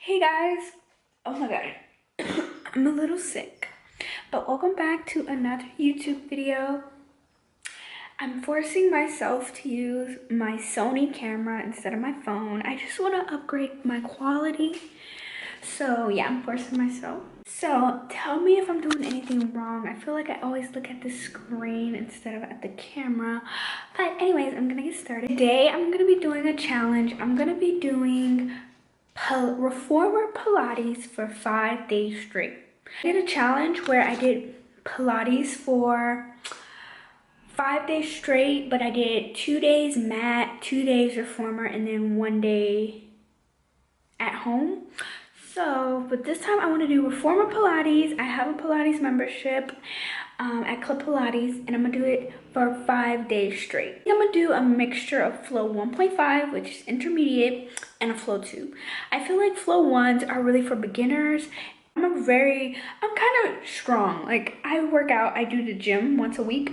Hey guys, oh my god, I'm a little sick, but welcome back to another YouTube video. I'm forcing myself to use my Sony camera instead of my phone. I just want to upgrade my quality, so yeah, I'm forcing myself. So tell me if I'm doing anything wrong. I feel like I always look at the screen instead of at the camera, but anyways, I'm gonna get started. Today I'm gonna be doing a challenge. I'm gonna be doing reformer Pilates for 5 days straight. I did a challenge where I did Pilates for 5 days straight, but I did 2 days mat, 2 days reformer, and then 1 day at home. So, but this time I want to do reformer Pilates. I have a Pilates membership at Club Pilates, and I'm gonna do it for 5 days straight. I'm gonna do a mixture of flow 1.5, which is intermediate, and a flow 2. I feel like flow 1s are really for beginners. I'm kind of strong. Like, I work out, I do the gym once a week.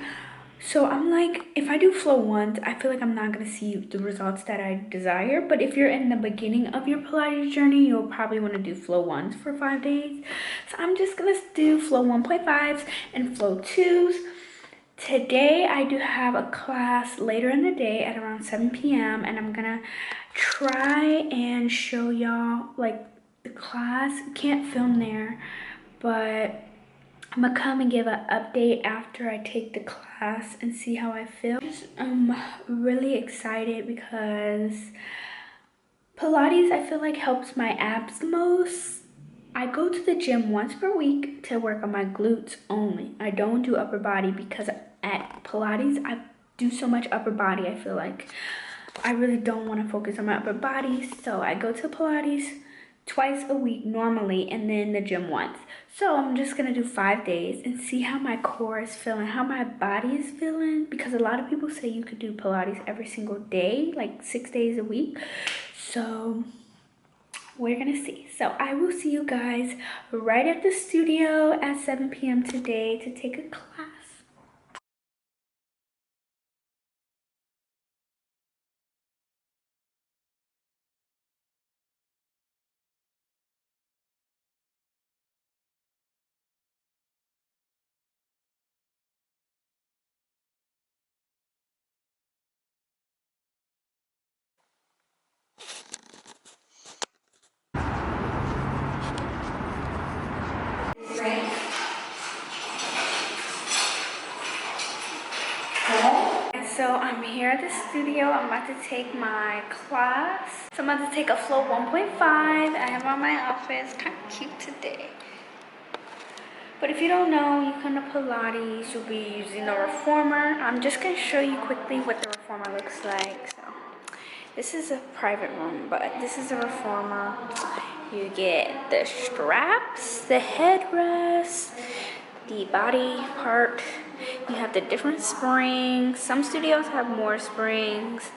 So I'm like, if I do flow 1s, I feel like I'm not gonna see the results that I desire. But if you're in the beginning of your Pilates journey, you'll probably wanna do flow 1s for 5 days. So I'm just gonna do flow 1.5s and flow 2s. Today I do have a class later in the day at around 7 p.m. and I'm gonna try and show y'all like the class. Can't film there, but I'm gonna come and give an update after I take the class and see how I feel. I'm really excited because Pilates, I feel like, helps my abs the most. I go to the gym once per week to work on my glutes only. I don't do upper body because at Pilates, I do so much upper body. I feel like I really don't want to focus on my upper body. So I go to Pilates twice a week normally, and then the gym once. So I'm just gonna do 5 days and see how my core is feeling, how my body is feeling, because a lot of people say you could do Pilates every single day, like 6 days a week. So we're gonna see. So I will see you guys right at the studio at 7 p.m. today to take a class. So I'm here at the studio. I'm about to take my class. So I'm about to take a flow 1.5. I have on my outfit. It's kind of cute today. But if you don't know, you come to Pilates, you'll be using the reformer. I'm just gonna show you quickly what the reformer looks like. So this is a private room, but this is a reformer. You get the straps, the headrest, the body part. You have the different springs. Some studios have more springs.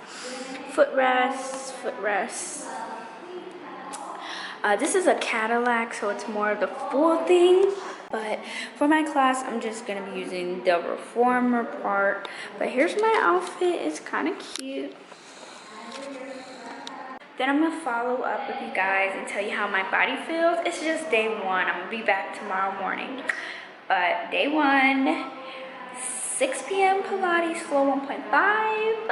Footrests. This is a Cadillac, so it's more of the full thing. But for my class, I'm just gonna be using the reformer part. But here's my outfit. It's kind of cute. Then I'm gonna follow up with you guys and tell you how my body feels. It's just day 1. I'm gonna be back tomorrow morning. But day 1, 6 p.m. Pilates, flow 1.5.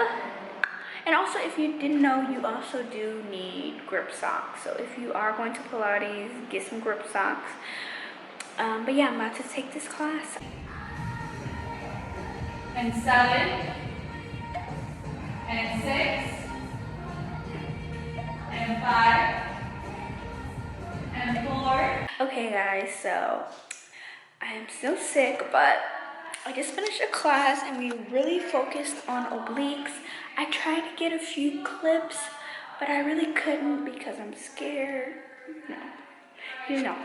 And also, if you didn't know, you also do need grip socks. So if you are going to Pilates, get some grip socks. But yeah, I'm about to take this class. And 7, and 6, and 5, and 4. Okay guys, so I am still sick, but I just finished a class and we really focused on obliques. I tried to get a few clips, but I really couldn't because I'm scared. No, you know.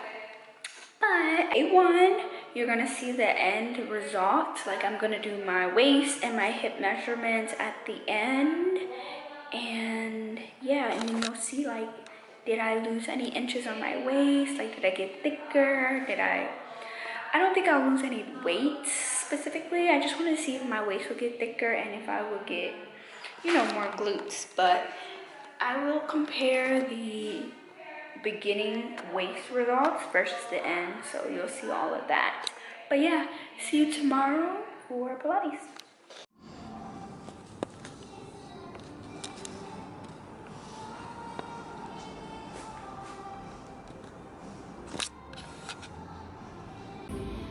But day 1, you're gonna see the end result. Like, I'm gonna do my waist and my hip measurements at the end. And yeah, and then you'll see, like, did I lose any inches on my waist? Like, did I get thicker? I don't think I'll lose any weight specifically. I just want to see if my waist will get thicker and if I will get, you know, more glutes. But I will compare the beginning waist results versus the end, so you'll see all of that. But yeah, see you tomorrow for Pilates.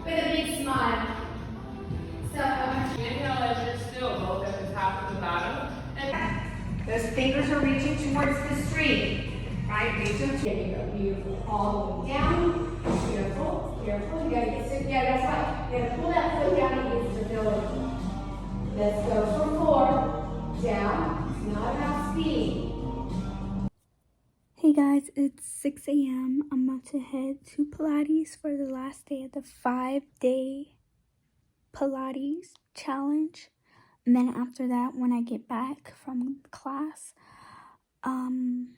With a big smile. So, inhale as you're still, both at the top and the bottom. And those fingers are reaching towards the street. Right? Reach them. There you go. Beautiful. All the way down. Careful. Careful. You gotta get sit. Yeah, that's right. You gotta pull that foot down and get stability. Let's go for 4. Down. It's not about speed. Hey guys, it's 6 a.m. I'm about to head to Pilates for the last day of the 5-day Pilates challenge. And then after that, when I get back from class, I'm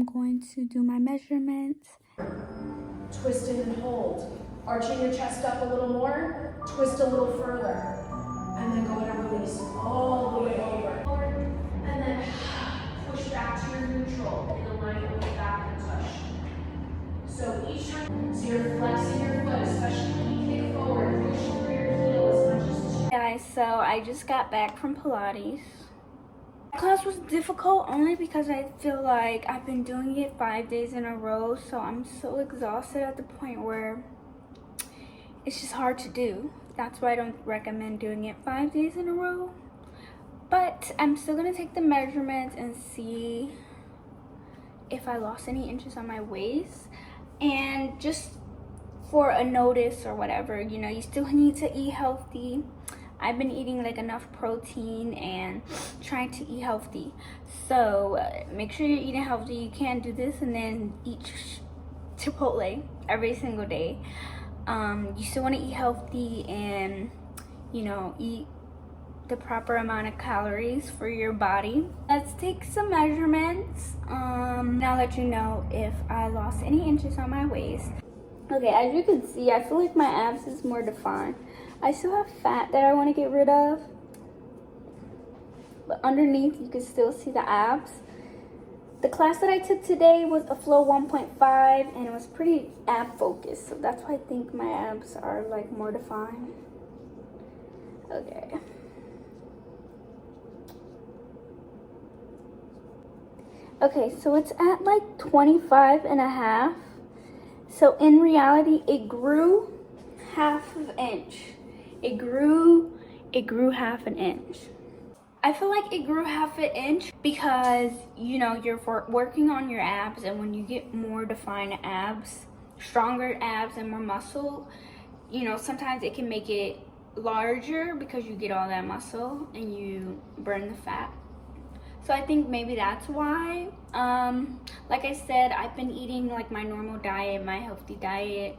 going to do my measurements. Twist in and hold. Arching your chest up a little more, twist a little further. And then go ahead and release all the way over. And then push back to your neutral in a line with back and touch. So each time, so you're flexing your foot, especially when you kick forward, push through your heel as much as Guys, so I just got back from Pilates. Class was difficult only because I feel like I've been doing it 5 days in a row, so I'm so exhausted at the point where it's just hard to do. That's why I don't recommend doing it 5 days in a row. But I'm still gonna take the measurements and see if I lost any inches on my waist. And just for a notice or whatever, you know, you still need to eat healthy. I've been eating like enough protein and trying to eat healthy. So make sure you're eating healthy. You can't do this and then eat Chipotle every single day. You still want to eat healthy and, you know, eat the proper amount of calories for your body. Let's take some measurements. And I'll let you know if I lost any inches on my waist. Okay, as you can see, I feel like my abs is more defined. I still have fat that I want to get rid of, but underneath you can still see the abs. The class that I took today was a flow 1.5 and it was pretty ab focused, so that's why I think my abs are like more defined. Okay. Okay, so it's at like 25 and a half. So in reality, it grew half of an inch. It grew half an inch. I feel like it grew half an inch because, you know, you're working on your abs, and when you get more defined abs, stronger abs and more muscle, you know, sometimes it can make it larger because you get all that muscle and you burn the fat. So I think maybe that's why. Like I said, I've been eating like my normal diet, my healthy diet.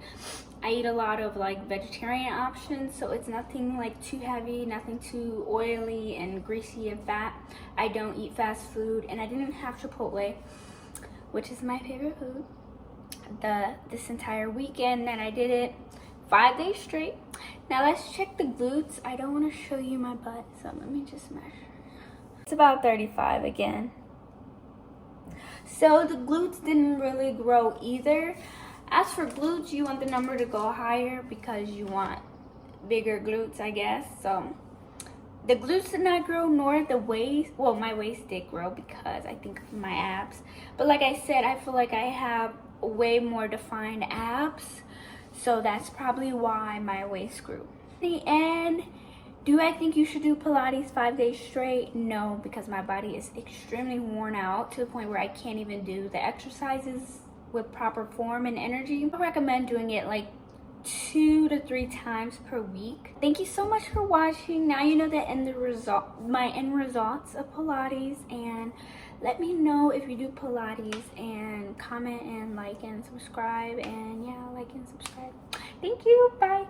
I eat a lot of like vegetarian options, so it's nothing like too heavy, nothing too oily and greasy and fat. I don't eat fast food, and I didn't have Chipotle, which is my favorite food, this entire weekend, and I did it 5 days straight. Now let's check the glutes. I don't want to show you my butt, so let me just measure. It's about 35 again. So the glutes didn't really grow either. As for glutes, you want the number to go higher because you want bigger glutes, I guess. So the glutes did not grow, nor the waist. Well, my waist did grow because I think of my abs. But like I said, I feel like I have way more defined abs. So that's probably why my waist grew. In the end, do I think you should do Pilates 5 days straight? No, because my body is extremely worn out to the point where I can't even do the exercises with proper form and energy. I recommend doing it like 2 to 3 times per week. Thank you so much for watching. Now you know my end results of Pilates, and let me know if you do Pilates, and comment and like and subscribe, and yeah, like and subscribe. Thank you. Bye.